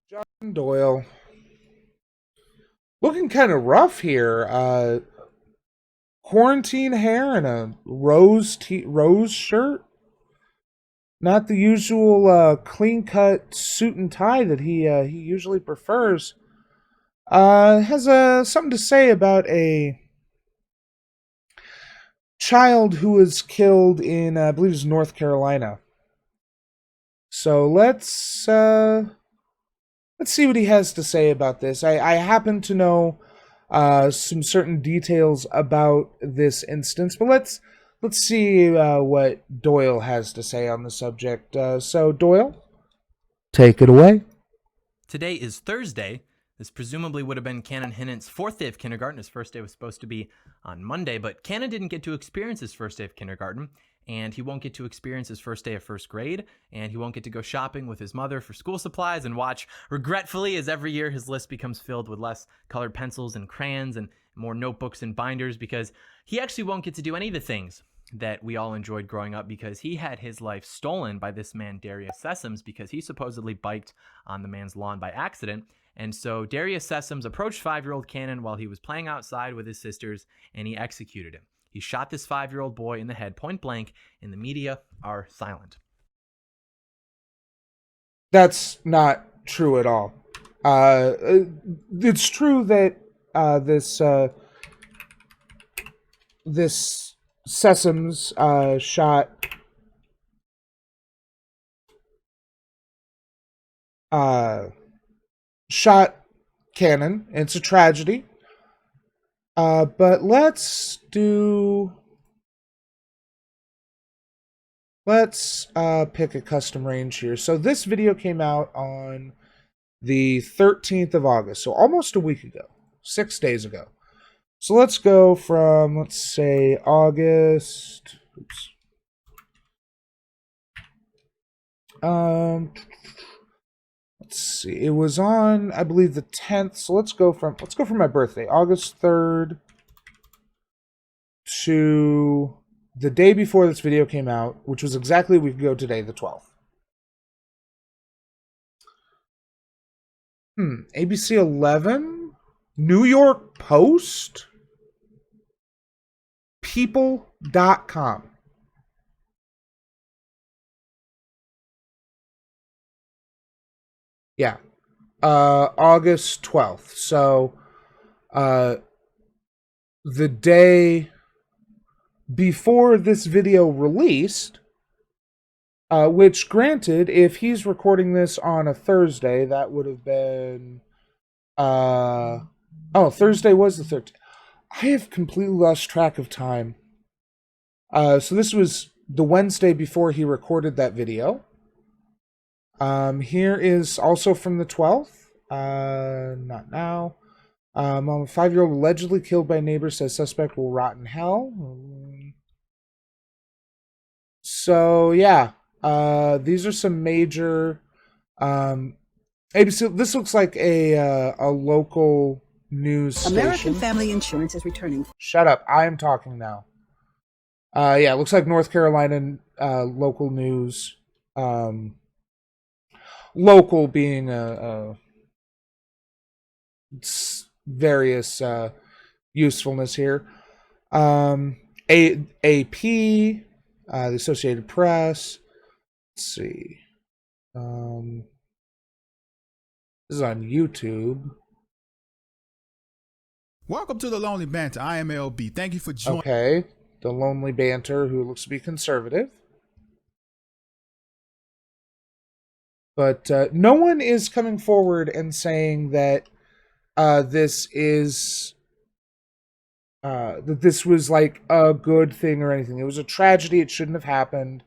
John Doyle. Looking kind of rough here. Quarantine hair and a rose shirt. Not the usual clean cut suit and tie that he usually prefers. Has something to say about a child who was killed in I believe it was North Carolina. So let's see what he has to say about this. I happen to know some certain details about this instance, but let's see what Doyle has to say on the subject. So Doyle, take it away. Today is Thursday. This presumably would have been Cannon Hinnant's fourth day of kindergarten. His first day was supposed to be on Monday, but Cannon didn't get to experience his first day of kindergarten, and he won't get to experience his first day of first grade, and he won't get to go shopping with his mother for school supplies and watch, regretfully, as every year his list becomes filled with less colored pencils and crayons and more notebooks and binders, because he actually won't get to do any of the things that we all enjoyed growing up, because he had his life stolen by this man Darius Sessoms, because he supposedly biked on the man's lawn by accident. And so Darius Sessoms approached 5-year-old Cannon while he was playing outside with his sisters, and he executed him. He shot this 5-year-old boy in the head point blank, and the media are silent. That's not true at all. It's true that this Sessoms shot Cannon. It's a tragedy. But let's pick a custom range here. So this video came out on the 13th of August, so almost a week ago, 6 days ago. So let's go from, let's say, August. Oops. Let's see. It was on, I believe, the 10th. So let's go from my birthday, August 3rd, to the day before this video came out, which was exactly a week ago today, the 12th. ABC 11, New York Post, People.com. Yeah. August 12th. So, the day before this video released, which granted, if he's recording this on a Thursday, that would have been, Thursday was the 13th. I have completely lost track of time. So this was the Wednesday before he recorded that video. Here is also from the 12th. Not now. A 5-year-old allegedly killed by neighbor says suspect will rot in hell. So yeah, these are some major. ABC. This looks like a local news station. American Family Insurance is returning. Shut up! I am talking now. Yeah, it looks like North Carolina local news. Local being various usefulness here. AP, the Associated Press. Let's see. This is on YouTube. Welcome to the Lonely Banter. I am LB. Thank you for joining. Okay, the Lonely Banter, who looks to be conservative. But no one is coming forward and saying that this was like a good thing or anything. It was a tragedy. It shouldn't have happened.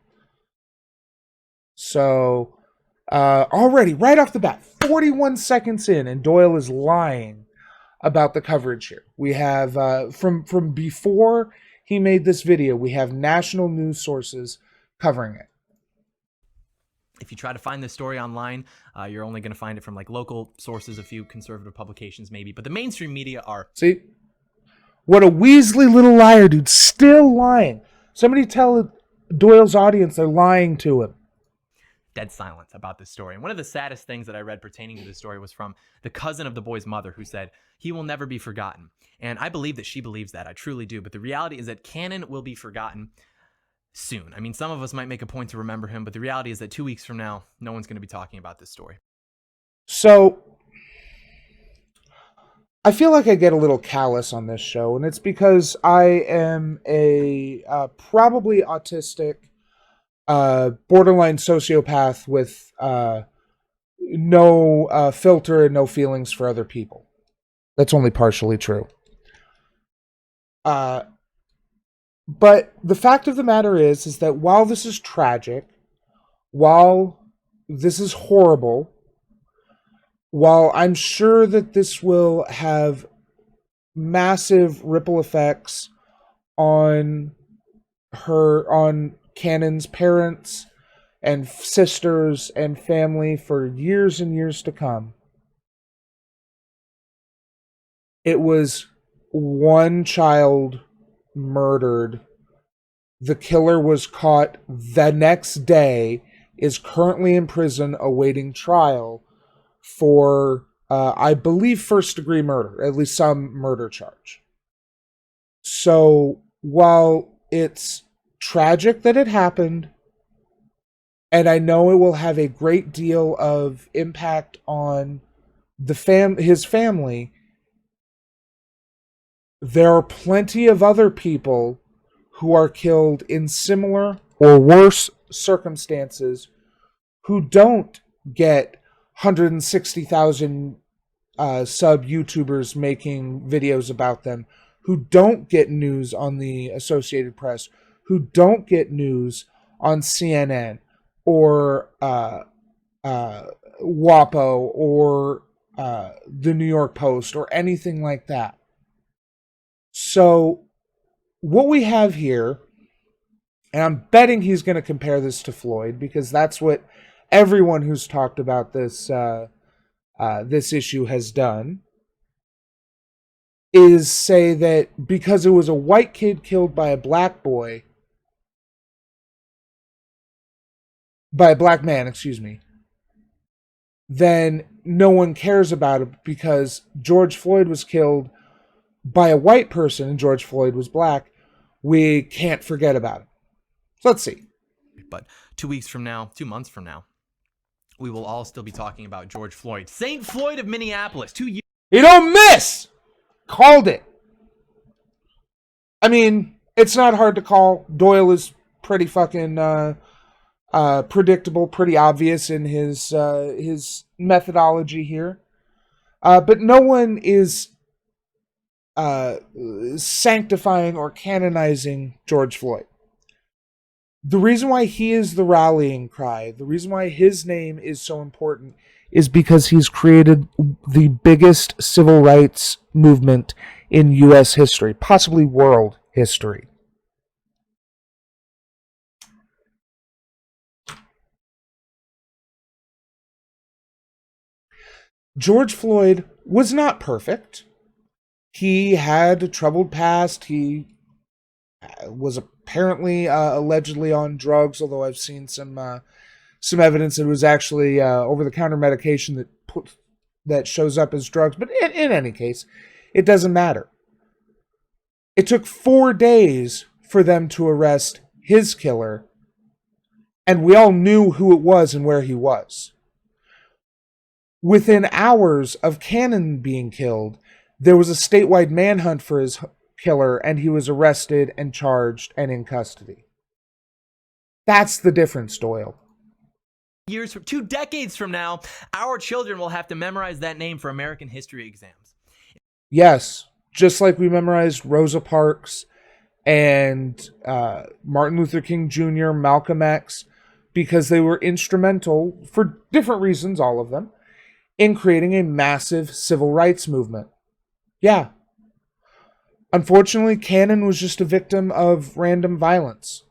So already, right off the bat, 41 seconds in, and Doyle is lying about the coverage here. We have from before he made this video, we have national news sources covering it. If you try to find this story online, you're only going to find it from like local sources, a few conservative publications maybe, but the mainstream media are... See? What a Weasley little liar, dude. Still lying. Somebody tell Doyle's audience they're lying to him. dead silence about this story. And one of the saddest things that I read pertaining to this story was from the cousin of the boy's mother, who said, "He will never be forgotten." And I believe that she believes that. I truly do. But the reality is that Cannon will be forgotten soon. I mean, some of us might make a point to remember him, but the reality is that 2 weeks from now, no one's going to be talking about this story. So I feel like I get a little callous on this show, and it's because I am a probably autistic, borderline sociopath with no filter and no feelings for other people. That's only partially true. But the fact of the matter is that while this is tragic, while this is horrible, while I'm sure that this will have massive ripple effects on Cannon's parents and sisters and family for years and years to come, it was one child murdered. The killer was caught the next day, is currently in prison awaiting trial for, I believe, first-degree murder, at least some murder charge. So, while it's tragic that it happened, and I know it will have a great deal of impact on his family, there are plenty of other people who are killed in similar or worse circumstances who don't get 160,000 sub YouTubers making videos about them, who don't get news on the Associated Press, who don't get news on CNN or WAPO or the New York Post or anything like that. So what we have here, and I'm betting he's going to compare this to Floyd, because that's what everyone who's talked about this this issue has done, is say that because it was a white kid killed by a black boy, by a black man, excuse me, then no one cares about it because George Floyd was killed by a white person and George Floyd was black. We can't forget about it. So let's see. But 2 weeks from now, 2 months from now, we will all still be talking about George Floyd. St. Floyd of Minneapolis, 2 years. You don't miss! Called it. I mean, it's not hard to call. Doyle is pretty fucking predictable, pretty obvious in his methodology here. But no one is sanctifying or canonizing George Floyd. The reason why he is the rallying cry, the reason why his name is so important, is because he's created the biggest civil rights movement in U.S. history, possibly world history. George Floyd was not perfect. He had a troubled past. He was apparently allegedly on drugs, although I've seen some evidence that it was actually over-the-counter medication that shows up as drugs. But in any case, it doesn't matter. It took 4 days for them to arrest his killer, and we all knew who it was and where he was. Within hours of Cannon being killed, there was a statewide manhunt for his killer, and he was arrested and charged and in custody. That's the difference, Doyle. 2 decades from now, our children will have to memorize that name for American history exams. Yes, just like we memorized Rosa Parks and Martin Luther King Jr., Malcolm X, because they were instrumental, for different reasons, all of them, in creating a massive civil rights movement. Yeah. Unfortunately, Cannon was just a victim of random violence.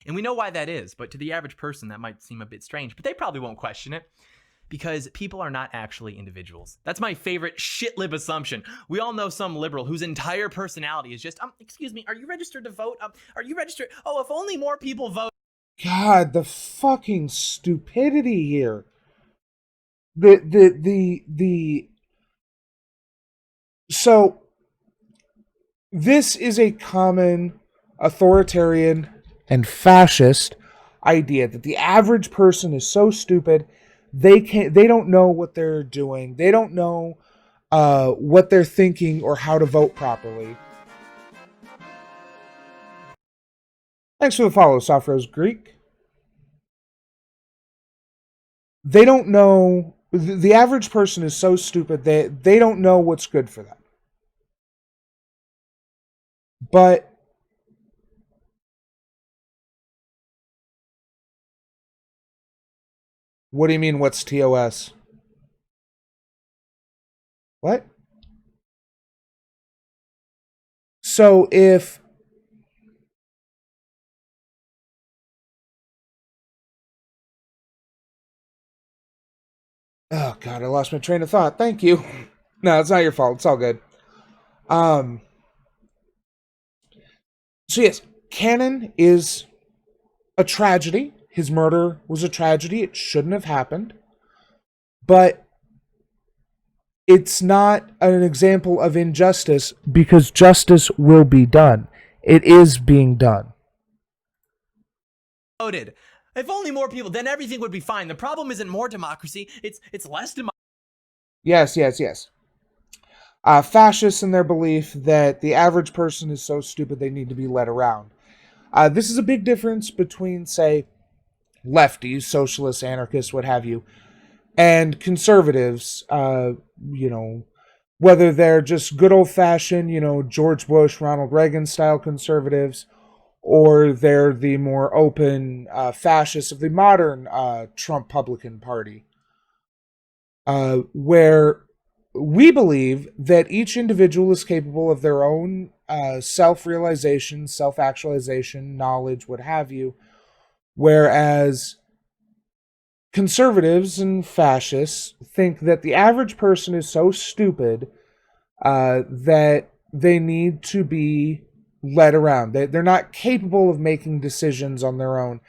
And we know why that is, but to the average person, that might seem a bit strange, but they probably won't question it, because people are not actually individuals. That's my favorite shit-lib assumption. We all know some liberal whose entire personality is just, excuse me, are you registered to vote? Are you registered? Oh, if only more people vote. God, the fucking stupidity here. The So this is a common authoritarian and fascist idea that the average person is so stupid they don't know what they're doing. They don't know what they're thinking or how to vote properly. Thanks for the follow, Sofros Greek. They don't know. The average person is so stupid that they don't know what's good for them. But what do you mean, what's TOS? What? So if oh god, I lost my train of thought. Thank you. No, it's not your fault. It's all good. Um so yes, Cannon is a tragedy. His murder was a tragedy. It shouldn't have happened. But it's not an example of injustice because justice will be done. It is being done. Voted. If only more people, then everything would be fine. The problem isn't more democracy, it's less democracy. Yes. Fascists in their belief that the average person is so stupid they need to be led around. This is a big difference between, say, lefties, socialists, anarchists, what have you, and conservatives, whether they're just good old-fashioned, George Bush, Ronald Reagan style conservatives, or they're the more open fascists of the modern Trump-Publican Party, where we believe that each individual is capable of their own self-realization, self-actualization, knowledge, what have you, whereas conservatives and fascists think that the average person is so stupid that they need to be led around. They're not capable of making decisions on their own.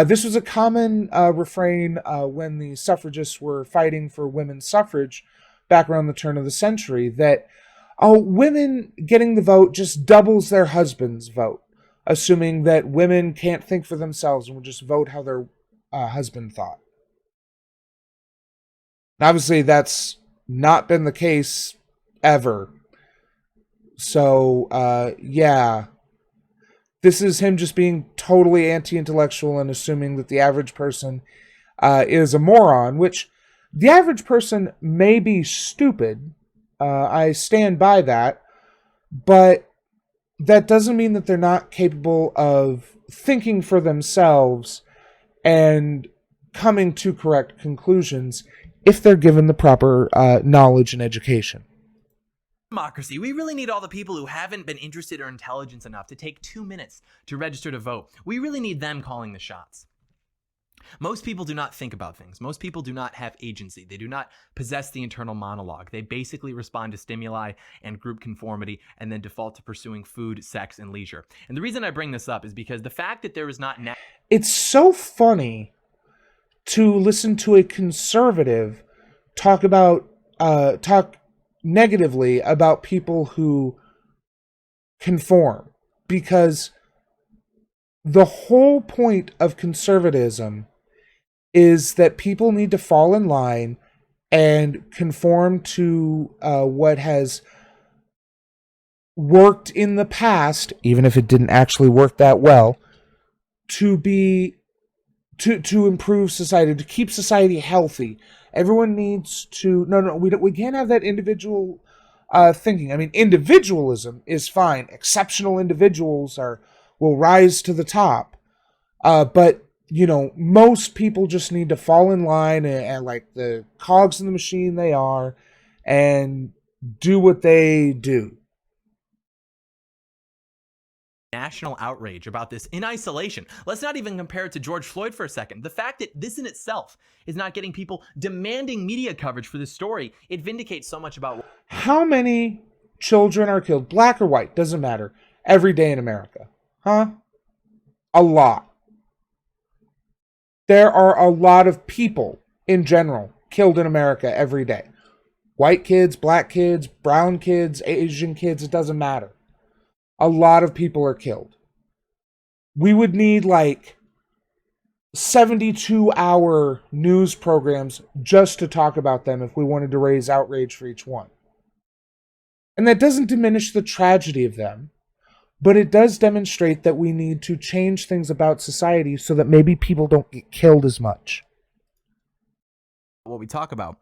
This was a common refrain when the suffragists were fighting for women's suffrage back around the turn of the century, that women getting the vote just doubles their husband's vote, assuming that women can't think for themselves and will just vote how their husband thought. Obviously, that's not been the case ever. So, yeah. This is him just being totally anti-intellectual and assuming that the average person is a moron, which the average person may be stupid. I stand by that. But that doesn't mean that they're not capable of thinking for themselves and coming to correct conclusions if they're given the proper knowledge and education. Democracy. We really need all the people who haven't been interested or intelligent enough to take 2 minutes to register to vote. We really need them calling the shots. Most people do not think about things. Most people do not have agency. They do not possess the internal monologue. They basically respond to stimuli and group conformity and then default to pursuing food, sex, and leisure. And the reason I bring this up is because the fact that there is not... It's so funny to listen to a conservative talk negatively about people who conform, because the whole point of conservatism is that people need to fall in line and conform to what has worked in the past, even if it didn't actually work that well, to improve society, to keep society healthy. Everyone needs to... No, we can't have that individual thinking. I mean, individualism is fine. Exceptional individuals will rise to the top. But, most people just need to fall in line and like the cogs in the machine they are and do what they do. National outrage about this in isolation. Let's not even compare it to George Floyd for a second. The fact that this in itself is not getting people demanding media coverage for this story, it vindicates so much about... How many children are killed, black or white, doesn't matter, every day in America? Huh? A lot. there are a lot of people in general killed in America every day. White kids, black kids, brown kids, Asian kids, it doesn't matter. A lot of people are killed. We would need like 72-hour news programs just to talk about them if we wanted to raise outrage for each one. And that doesn't diminish the tragedy of them, but it does demonstrate that we need to change things about society so that maybe people don't get killed as much. What we talk about.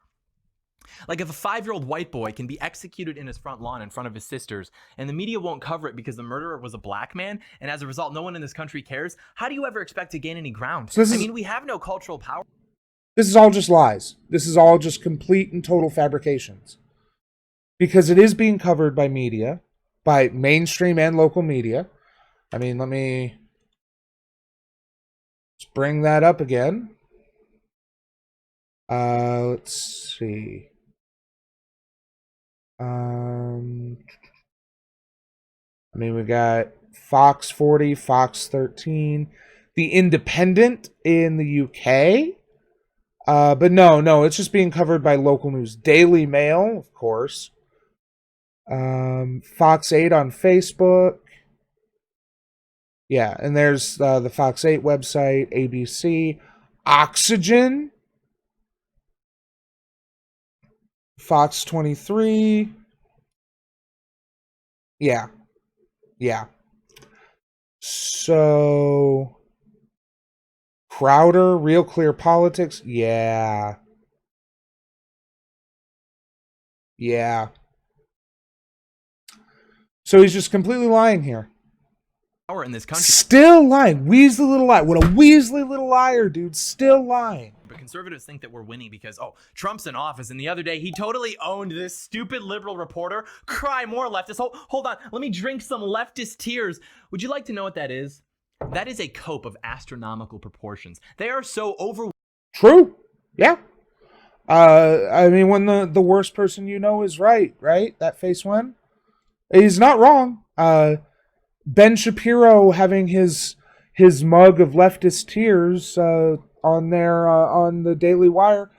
Like if a 5-year-old white boy can be executed in his front lawn in front of his sisters and the media won't cover it because the murderer was a black man and as a result no one in this country cares, how do you ever expect to gain any ground? So we have no cultural power. This is all just lies. This is all just complete and total fabrications. Because it is being covered by media, by mainstream and local media. I mean, let me just bring that up again. Let's see. We got Fox 40, Fox 13, The Independent in the UK. But no, it's just being covered by local news. Daily Mail, of course. Fox 8 on Facebook. Yeah, and there's the Fox 8 website, ABC. Oxygen. Fox 23. Yeah. So, Crowder, Real Clear Politics. Yeah. So he's just completely lying here. Power in this country. Still lying. Weasley little liar. What a Weasley little liar, dude. Still lying. But conservatives think that we're winning because, Trump's in office. And the other day, he totally owned this stupid liberal reporter. Cry more, leftist. Hold on. Let me drink some leftist tears. Would you like to know what that is? That is a cope of astronomical proportions. They are so over. True. Yeah. When the worst person you know is right? That face one. He's not wrong. Ben Shapiro having his mug of leftist tears on the Daily Wire.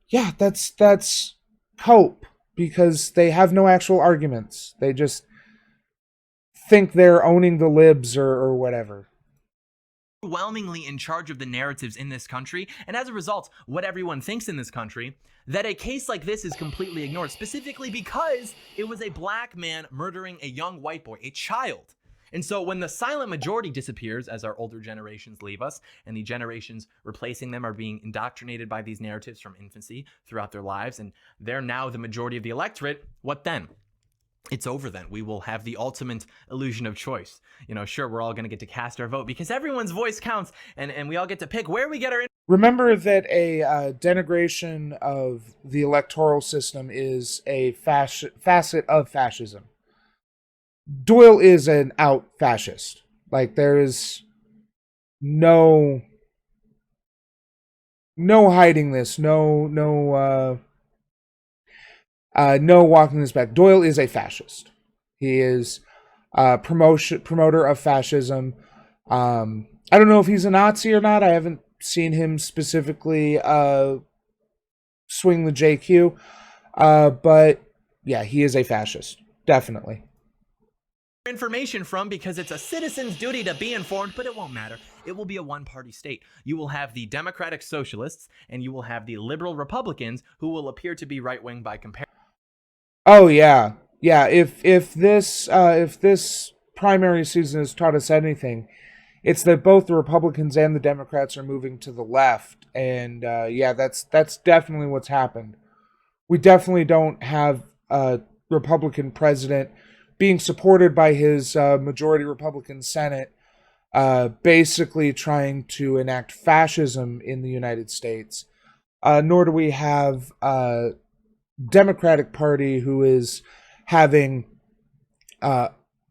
Yeah, that's cope because they have no actual arguments. They just think they're owning the libs or whatever. Overwhelmingly in charge of the narratives in this country, and as a result, what everyone thinks in this country, that a case like this is completely ignored, specifically because it was a black man murdering a young white boy, a child. And so when the silent majority disappears as our older generations leave us and the generations replacing them are being indoctrinated by these narratives from infancy throughout their lives, and they're now the majority of the electorate, what then? It's over then. We will have the ultimate illusion of choice. Sure, we're all going to get to cast our vote because everyone's voice counts and we all get to pick where we get our... Remember that a denigration of the electoral system is a facet of fascism. Doyle is an out fascist. Like, there is no hiding this. No walking this back. Doyle is a fascist. He is a promoter of fascism. I don't know if he's a Nazi or not. I haven't seen him specifically swing the JQ. But yeah, he is a fascist. Definitely. Information from because it's a citizen's duty to be informed, but it won't matter. It will be a one-party state. You will have the Democratic Socialists and you will have the liberal Republicans who will appear to be right-wing by comparison. Oh yeah. If this primary season has taught us anything, it's that both the Republicans and the Democrats are moving to the left, and that's definitely what's happened. We definitely don't have a Republican president being supported by his majority Republican Senate, basically trying to enact fascism in the United States. Nor do we have a Democratic Party who is having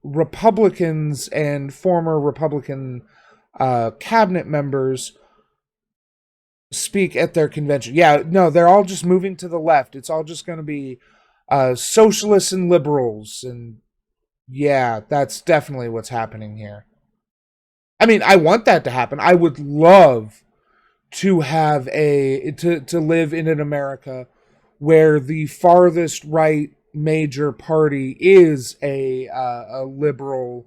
Republicans and former Republican cabinet members speak at their convention. Yeah, no, they're all just moving to the left. It's all just going to be socialists and liberals, and yeah, that's definitely what's happening here. I mean, I want that to happen. I would love to have to live in an America where the farthest right major party is a liberal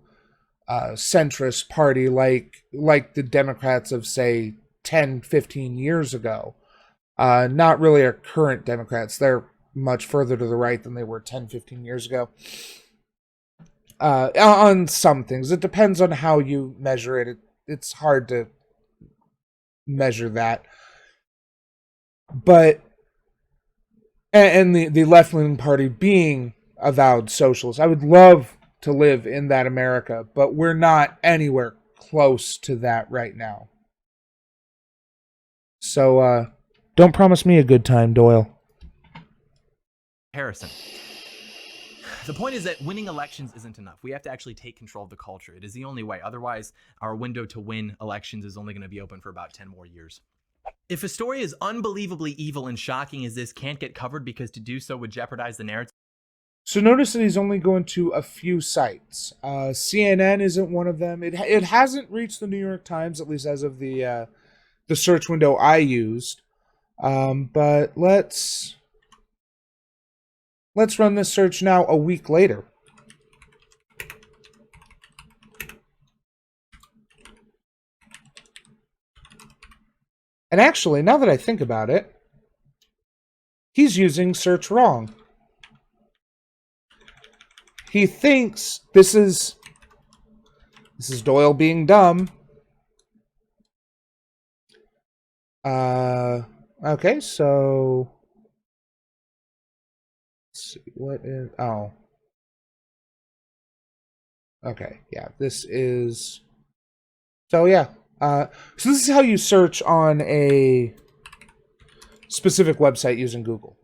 centrist party like the Democrats of, say, 10, 15 years ago. Not really our current Democrats. They're much further to the right than they were 10, 15 years ago. On some things. It depends on how you measure it. It's hard to measure that. But, and the left-leaning party being avowed socialist, I would love to live in that America, but we're not anywhere close to that right now. So, don't promise me a good time, Doyle. Harrison. The point is that winning elections isn't enough. We have to actually take control of the culture. It is the only way. Otherwise, our window to win elections is only going to be open for about 10 more years. If a story as unbelievably evil and shocking as this can't get covered because to do so would jeopardize the narrative. So notice that he's only going to a few sites. CNN isn't one of them. It hasn't reached the New York Times, at least as of the search window I used. But let's run this search now a week later. And actually, now that I think about it, he's using search wrong. He thinks this is Doyle being dumb. Okay, so let's see what is okay, yeah, this is so this is how you search on a specific website using Google.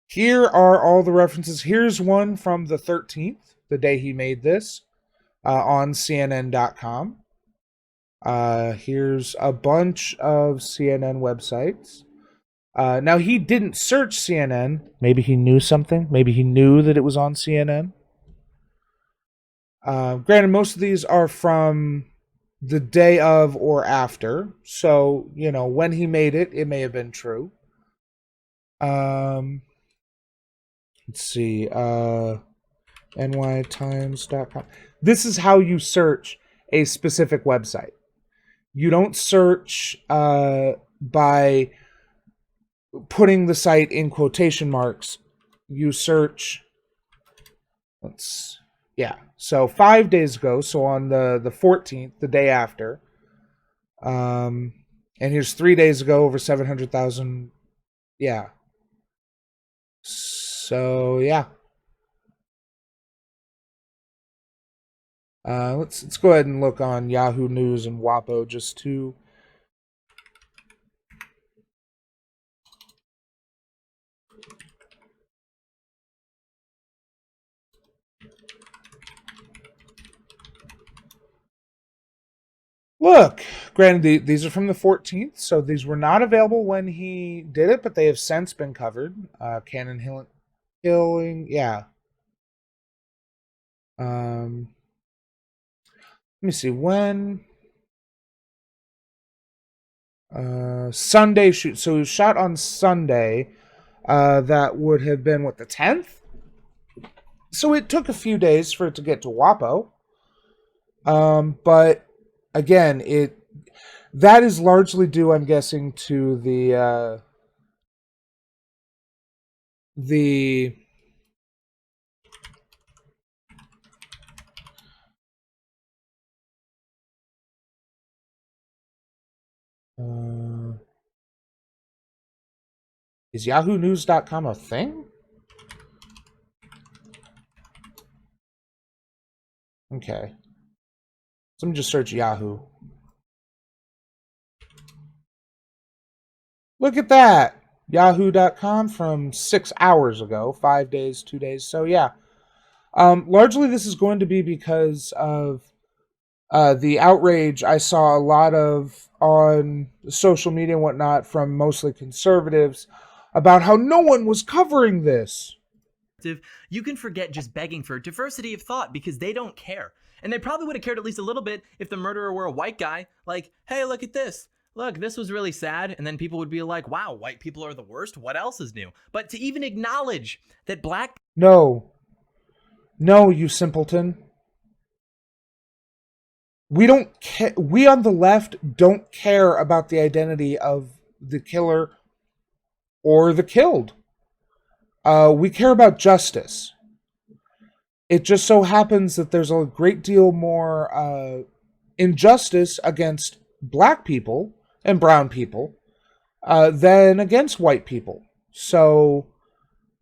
Here are all the references. Here's one from the 13th, the day he made this, on CNN.com. Here's a bunch of CNN websites. Now, he didn't search CNN. Maybe he knew something. Maybe he knew that it was on CNN. Granted, most of these are from the day of or after. So, when he made it, it may have been true. Let's see. nytimes.com. This is how you search a specific website. You don't search by putting the site in quotation marks. You search. So 5 days ago, so on the 14th, the day after. And here's 3 days ago, over 700,000. Yeah. So yeah. Let's go ahead and look on Yahoo News and WAPO just to look. Granted, these are from the 14th, so these were not available when he did it, but they have since been covered. Cannon Hinnant killing, yeah. Let me see when. Sunday shoot. So it was shot on Sunday. That would have been the 10th. So it took a few days for it to get to WAPO. But again, that is largely due, I'm guessing, to the is yahoonews.com a thing? Okay. So let me just search Yahoo. Look at that. Yahoo.com from 6 hours ago. 5 days, 2 days. So yeah. Largely this is going to be because of the outrage I saw a lot of on social media and whatnot from mostly conservatives about how no one was covering this. You can forget just begging for diversity of thought because they don't care. And they probably would have cared at least a little bit if the murderer were a white guy. Like, hey, look at this. look, this was really sad. And then people would be like, wow, white people are the worst. What else is new? But to even acknowledge that black... No, you simpleton. We don't care. We on the left don't care about the identity of the killer or the killed. We care about justice. It just so happens that there's a great deal more injustice against black people and brown people than against white people. So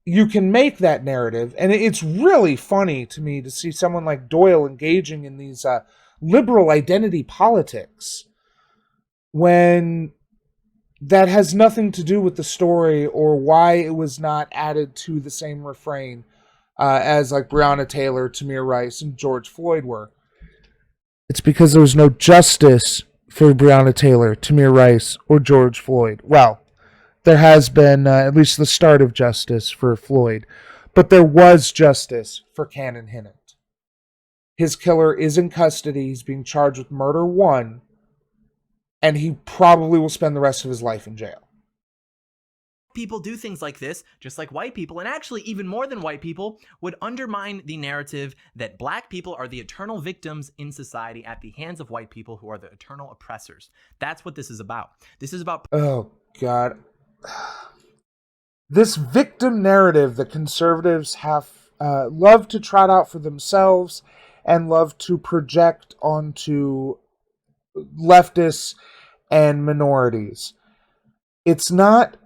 you can make that narrative, and it's really funny to me to see someone like Doyle engaging in these liberal identity politics when that has nothing to do with the story or why it was not added to the same refrain as like Breonna Taylor, Tamir Rice, and George Floyd were. It's because there was no justice for Breonna Taylor, Tamir Rice, or George Floyd. Well, there has been at least the start of justice for Floyd, but there was justice for Cannon Hinnant. His killer is in custody. He's being charged with murder 1, and he probably will spend the rest of his life in jail. People do things like this, just like white people, and actually even more than white people, would undermine the narrative that black people are the eternal victims in society at the hands of white people who are the eternal oppressors. That's what this is about. This is about... Oh, God. This victim narrative that conservatives have love to trot out for themselves and love to project onto leftists and minorities. It's not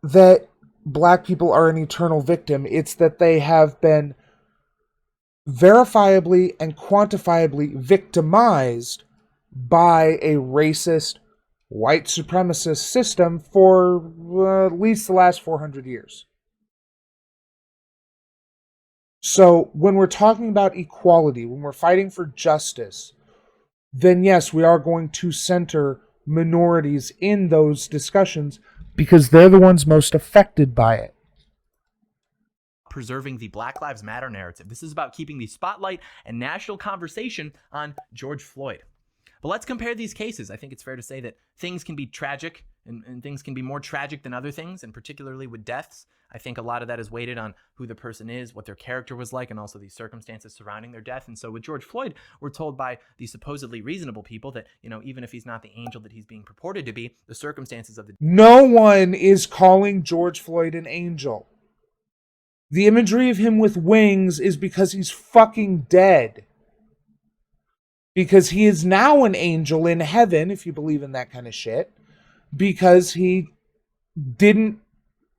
that black people are an eternal victim. It's that they have been verifiably and quantifiably victimized by a racist, white supremacist system for at least the last 400 years. So when we're talking about equality, when we're fighting for justice, then yes, we are going to center minorities in those discussions because they're the ones most affected by it. Preserving the Black Lives Matter narrative. This is about keeping the spotlight and national conversation on George Floyd. But let's compare these cases. I think it's fair to say that things can be tragic and things can be more tragic than other things, and particularly with deaths. I think a lot of that is weighted on who the person is, what their character was like, and also the circumstances surrounding their death. And so with George Floyd, we're told by the supposedly reasonable people that, even if he's not the angel that he's being purported to be, the circumstances of the... No one is calling George Floyd an angel. The imagery of him with wings is because he's fucking dead. Because he is now an angel in heaven, if you believe in that kind of shit. Because he didn't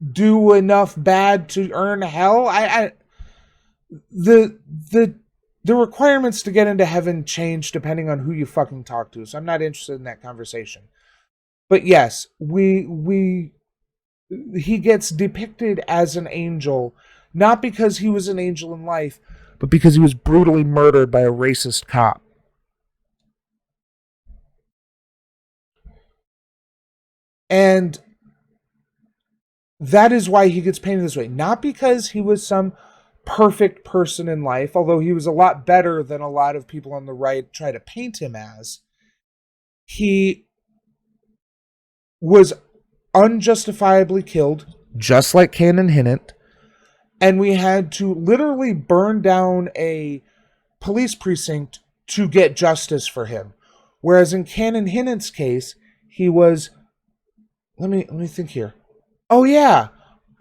do enough bad to earn hell. The requirements to get into heaven change depending on who you fucking talk to. So I'm not interested in that conversation. But yes, he gets depicted as an angel, not because he was an angel in life, but because he was brutally murdered by a racist cop. And that is why he gets painted this way. Not because he was some perfect person in life, although he was a lot better than a lot of people on the right try to paint him as. He was unjustifiably killed, just like Cannon Hinnant, and we had to literally burn down a police precinct to get justice for him. Whereas in Cannon Hinnant's case, he was... Let me think here. Oh yeah,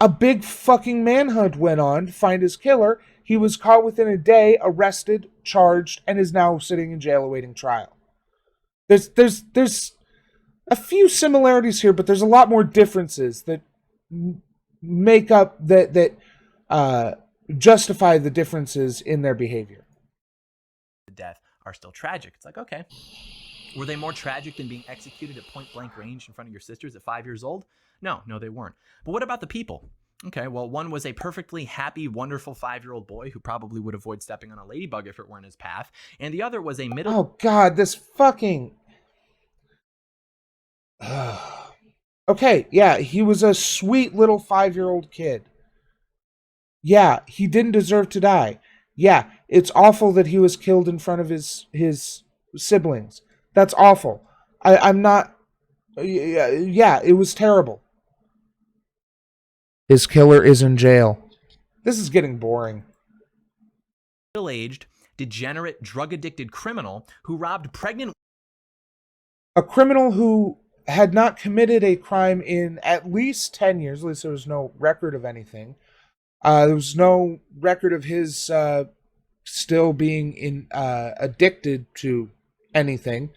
a big fucking manhunt went on to find his killer. He was caught within a day, arrested, charged, and is now sitting in jail awaiting trial. There's a few similarities here, but there's a lot more differences that make up that justify the differences in their behavior. The death are still tragic. It's like, okay. Were they more tragic than being executed at point blank range in front of your sisters at 5 years old? No, they weren't. But what about the people? Okay, well, one was a perfectly happy, wonderful 5-year-old boy who probably would avoid stepping on a ladybug if it were in his path. And the other was a middle... Oh, God, this fucking... Okay, yeah, he was a sweet little 5-year-old kid. Yeah, he didn't deserve to die. Yeah, it's awful that he was killed in front of his siblings. That's awful. I'm not Yeah, it was terrible. His killer is in jail. This is getting boring. Middle-aged, degenerate, drug-addicted criminal who robbed pregnant. A criminal who had not committed a crime in at least 10 years. At least there was no record of anything. There was no record of his still being addicted to anything.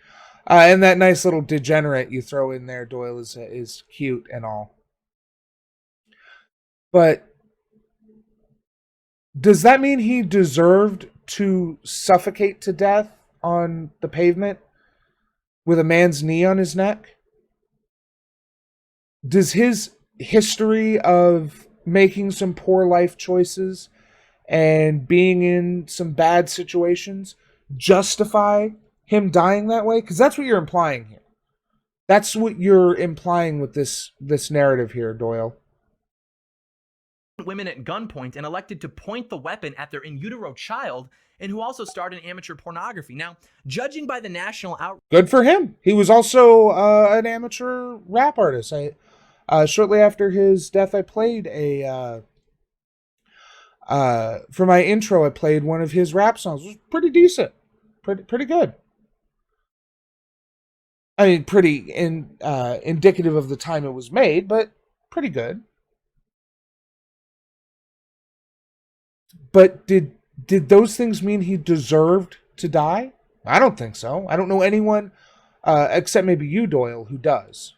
And that nice little degenerate you throw in there, Doyle, is cute and all. But does that mean he deserved to suffocate to death on the pavement with a man's knee on his neck? Does his history of making some poor life choices and being in some bad situations justify him dying that way? Because that's what you're implying here. That's what you're implying with this narrative here, Doyle. Women at gunpoint and elected to point the weapon at their in utero child, and who also starred in amateur pornography. Now, judging by the national out. Good for him. He was also an amateur rap artist. Shortly after his death, I played for my intro, I played one of his rap songs. It was pretty decent. Pretty good. I mean, pretty indicative of the time it was made, but pretty good. But did those things mean he deserved to die? I don't think so. I don't know anyone, except maybe you, Doyle, who does.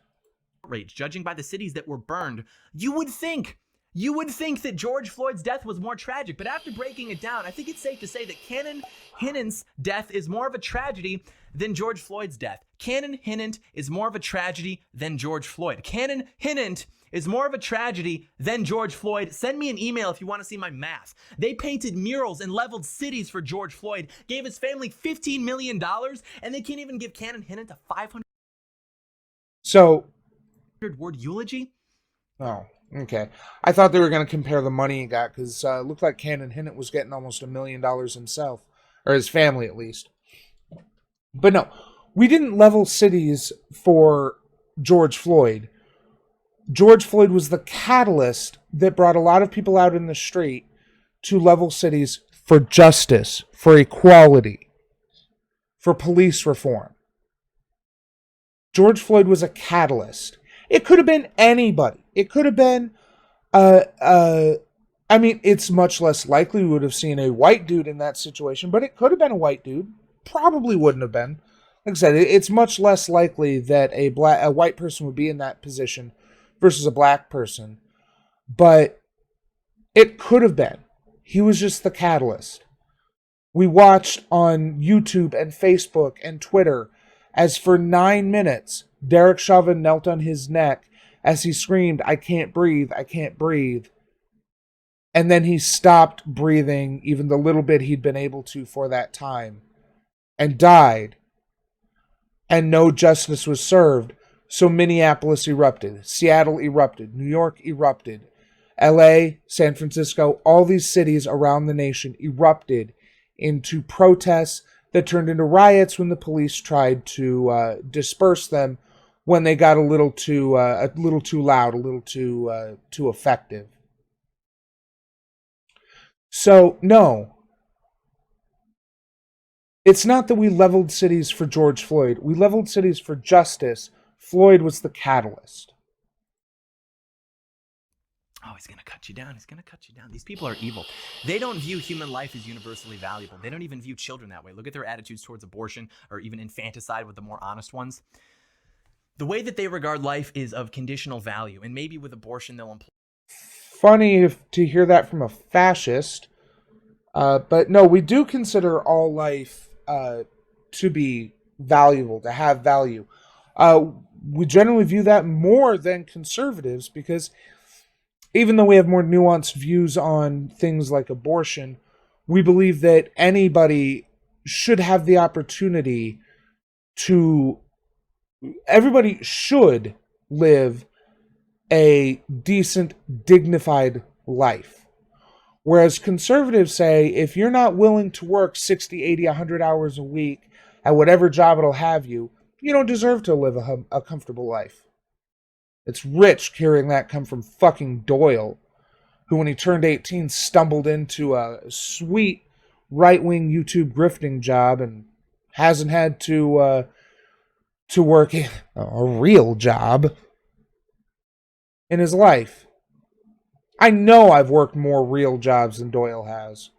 Outrage, judging by the cities that were burned, you would think that George Floyd's death was more tragic. But after breaking it down, I think it's safe to say that Cannon Hinnant's death is more of a tragedy than George Floyd's death. Cannon Hinnant is more of a tragedy than George Floyd. Cannon Hinnant is more of a tragedy than George Floyd. Send me an email if you want to see my math. They painted murals and leveled cities for George Floyd, gave his family $15 million, and they can't even give Cannon Hinnant a 500-word eulogy? Oh, okay. I thought they were going to compare the money he got, because it looked like Cannon Hinnant was getting almost $1 million himself, or his family at least. But no, we didn't level cities for George Floyd. George Floyd was the catalyst that brought a lot of people out in the street to level cities for justice, for equality, for police reform. George Floyd was a catalyst. It could have been anybody. It could have been, I mean, it's much less likely we would have seen a white dude in that situation, but it could have been a white dude. Probably wouldn't have been. Like I said, it's much less likely that a white person would be in that position versus a black person. But it could have been. He was just the catalyst. We watched on YouTube and Facebook and Twitter as for 9 minutes, Derek Chauvin knelt on his neck as he screamed, "I can't breathe, I can't breathe." And then he stopped breathing even the little bit he'd been able to for that time and died. And no justice was served. So Minneapolis erupted, Seattle erupted, New York erupted, LA, San Francisco, all these cities around the nation erupted into protests that turned into riots when the police tried to disperse them when they got a little too loud, a little too effective. So no, it's not that we leveled cities for George Floyd. We leveled cities for justice. Floyd was the catalyst. Oh, he's going to cut you down. He's going to cut you down. These people are evil. They don't view human life as universally valuable. They don't even view children that way. Look at their attitudes towards abortion or even infanticide with the more honest ones. The way that they regard life is of conditional value, and maybe with abortion they'll employ. Funny to hear that from a fascist. But no, we do consider all life to be valuable, to have value. We generally view that more than conservatives because even though we have more nuanced views on things like abortion, we believe that anybody should have the opportunity to, everybody should live a decent, dignified life. Whereas conservatives say, if you're not willing to work 60, 80, 100 hours a week at whatever job it'll have you, you don't deserve to live a comfortable life. It's rich hearing that come from fucking Doyle, who when he turned 18 stumbled into a sweet right-wing YouTube grifting job and hasn't had to work a real job in his life. I know I've worked more real jobs than Doyle has.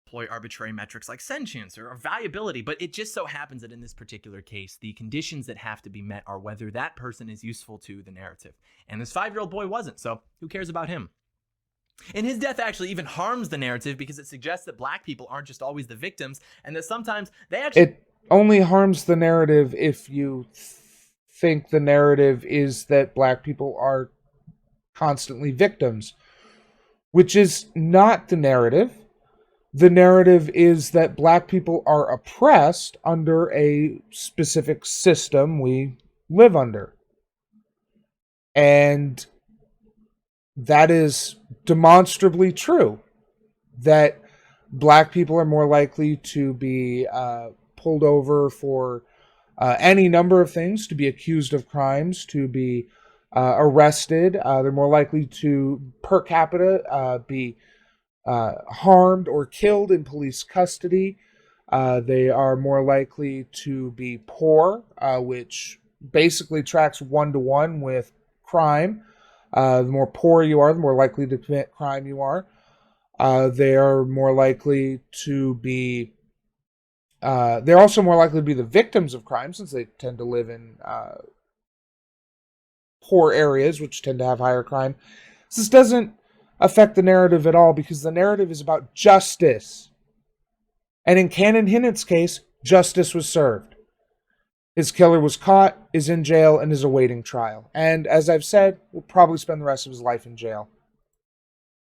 Employ arbitrary metrics like sentience or valuability, but it just so happens that in this particular case, the conditions that have to be met are whether that person is useful to the narrative. And this 5-year-old boy wasn't, so who cares about him? And his death actually even harms the narrative because it suggests that black people aren't just always the victims, and that sometimes they actually... It only harms the narrative if you think the narrative is that black people are constantly victims, which is not the narrative. The narrative is that black people are oppressed under a specific system we live under. And that is demonstrably true. That black people are more likely to be pulled over for any number of things, to be accused of crimes, to be arrested. They're more likely to, per capita, be harmed or killed in police custody. They are more likely to be poor, which basically tracks 1-to-1 with crime. The more poor you are, the more likely to commit crime you are. They are more likely to be... they're also more likely to be the victims of crime, since they tend to live in poor areas, which tend to have higher crime. This doesn't affect the narrative at all, because the narrative is about justice. And in Cannon Hinnant's case, justice was served. His killer was caught, is in jail, and is awaiting trial. And as I've said, will probably spend the rest of his life in jail.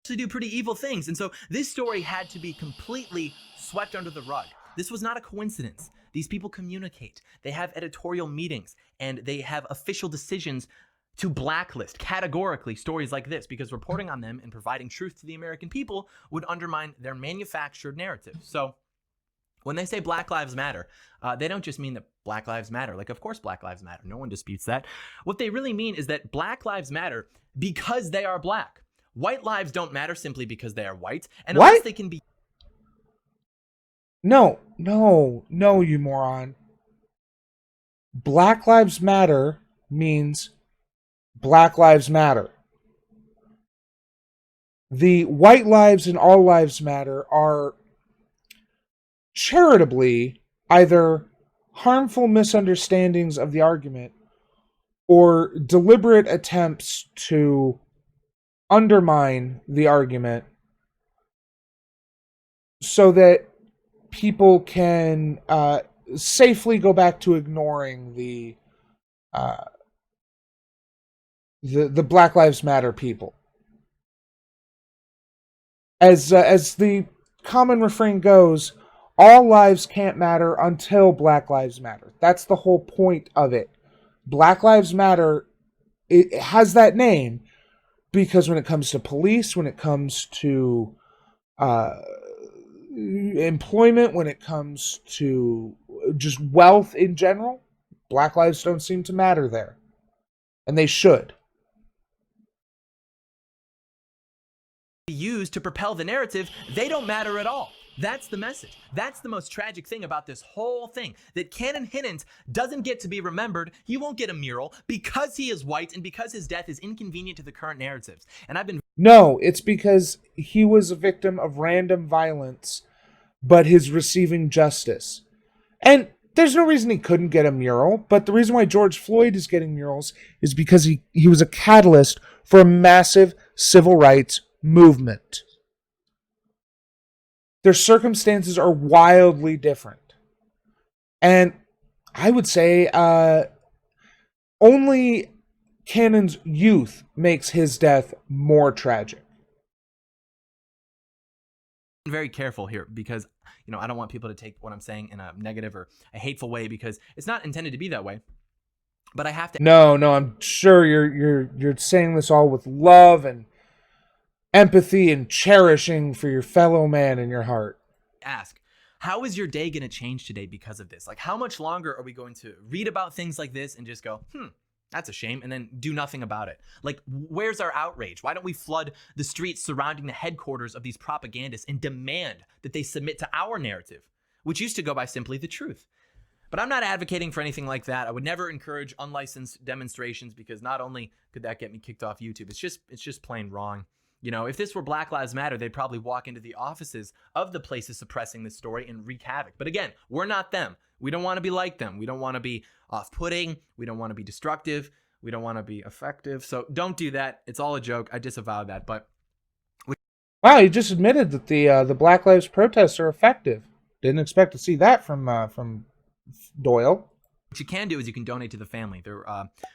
To do pretty evil things. And so this story had to be completely swept under the rug. This was not a coincidence. These people communicate. They have editorial meetings, and they have official decisions to blacklist categorically stories like this, because reporting on them and providing truth to the American people would undermine their manufactured narrative. So when they say Black Lives Matter, they don't just mean that Black Lives Matter. Like, of course Black Lives Matter. No one disputes that. What they really mean is that Black Lives matter because they are black. White lives don't matter simply because they are white. And unless they can be... No, you moron. Black Lives Matter means Black Lives Matter. The white lives and all lives matter are charitably either harmful misunderstandings of the argument or deliberate attempts to undermine the argument so that people can safely go back to ignoring the Black Lives Matter people. As the common refrain goes, all lives can't matter until Black Lives Matter. That's the whole point of it. Black Lives Matter, it has that name because when it comes to police, when it comes to employment, when it comes to just wealth in general, Black lives don't seem to matter there. And they should. Used to propel the narrative, they don't matter at all. That's the message. That's the most tragic thing about this whole thing, that Cannon Hinnant doesn't get to be remembered. He won't get a mural because he is white and because his death is inconvenient to the current narratives. And I've been... No, it's because he was a victim of random violence, but he's receiving justice. And there's no reason he couldn't get a mural, but the reason why George Floyd is getting murals is because he was a catalyst for a massive civil rights movement. Their circumstances are wildly different. And I would say only Cannon's youth makes his death more tragic. I'm very careful here because, I don't want people to take what I'm saying in a negative or a hateful way, because it's not intended to be that way. But I have to... No, I'm sure you're saying this all with love and empathy and cherishing for your fellow man in your heart. Ask, How is your day going to change today because of this? Like, how much longer are we going to read about things like this and just go, that's a shame, and then do nothing about it? Like, where's our outrage? Why don't we flood the streets surrounding the headquarters of these propagandists and demand that they submit to our narrative, which used to go by simply the truth? But I'm not advocating for anything like that. I would never encourage unlicensed demonstrations, because not only could that get me kicked off YouTube, it's just plain wrong. You know, if this were Black Lives Matter, they'd probably walk into the offices of the places suppressing this story and wreak havoc. But again, we're not them. We don't want to be like them. We don't want to be off-putting. We don't want to be destructive. We don't want to be effective. So don't do that. It's all a joke. I disavow that. But wow, you just admitted that the Black Lives protests are effective. Didn't expect to see that from Doyle. what you can do is you can donate to the family. There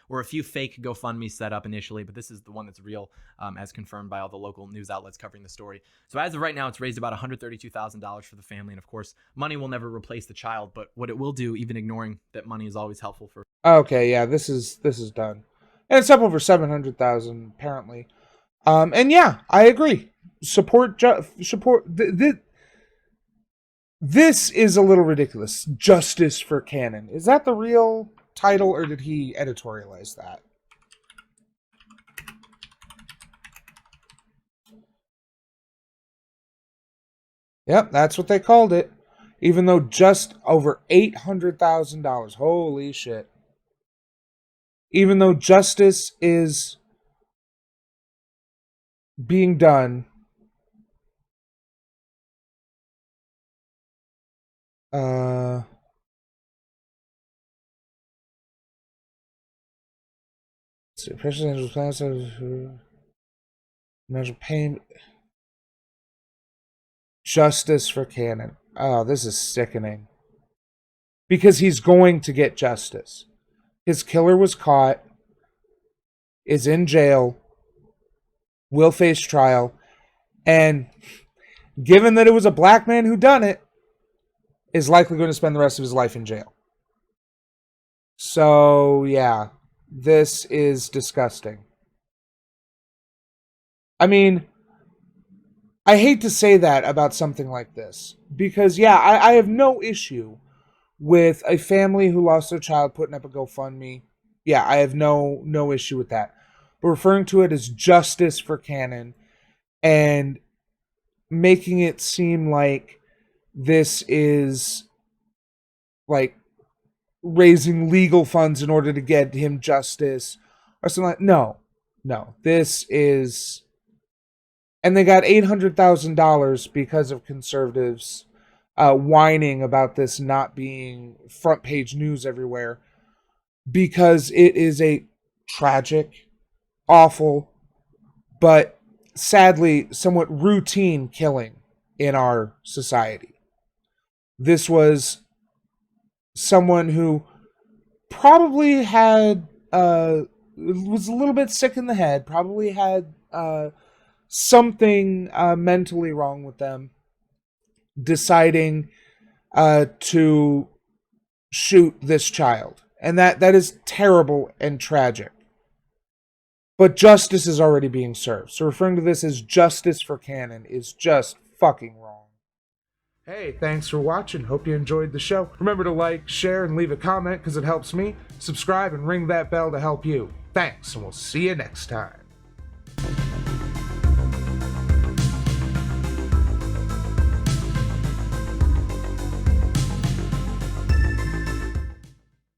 were a few fake GoFundMe set up initially, but this is the one that's real, as confirmed by all the local news outlets covering the story. So as of right now, it's raised about $132,000 for the family. And of course, money will never replace the child, but what it will do, even ignoring that money is always helpful for. Okay, yeah, this is done. And it's up over 700,000 apparently. And yeah, I agree. Support. This is a little ridiculous. Justice for Cannon. Is that the real title, or did he editorialize that? Yep, that's what they called it. Even though just over $800,000. Holy shit. Even though justice is being done, Presidential class measure pain. Justice for Cannon. Oh, this is sickening. Because he's going to get justice. His killer was caught, is in jail, will face trial, and given that it was a black man who done it, is likely going to spend the rest of his life in jail. So, yeah, this is disgusting. I mean, I hate to say that about something like this, because, yeah, I have no issue with a family who lost their child putting up a GoFundMe. Yeah, I have no issue with that. But referring to it as justice for Cannon and making it seem like this is like raising legal funds in order to get him justice or something like no, this is, and they got $800,000 because of conservatives whining about this not being front page news everywhere, because it is a tragic, awful, but sadly somewhat routine killing in our society. This was someone who probably had was a little bit sick in the head, probably had something mentally wrong with them, deciding to shoot this child. And that is terrible and tragic. But justice is already being served. So referring to this as justice for Cannon is just fucking wrong. Hey, thanks for watching. Hope you enjoyed the show. Remember to like, share, and leave a comment because it helps me. Subscribe and ring that bell to help you. Thanks, and we'll see you next time.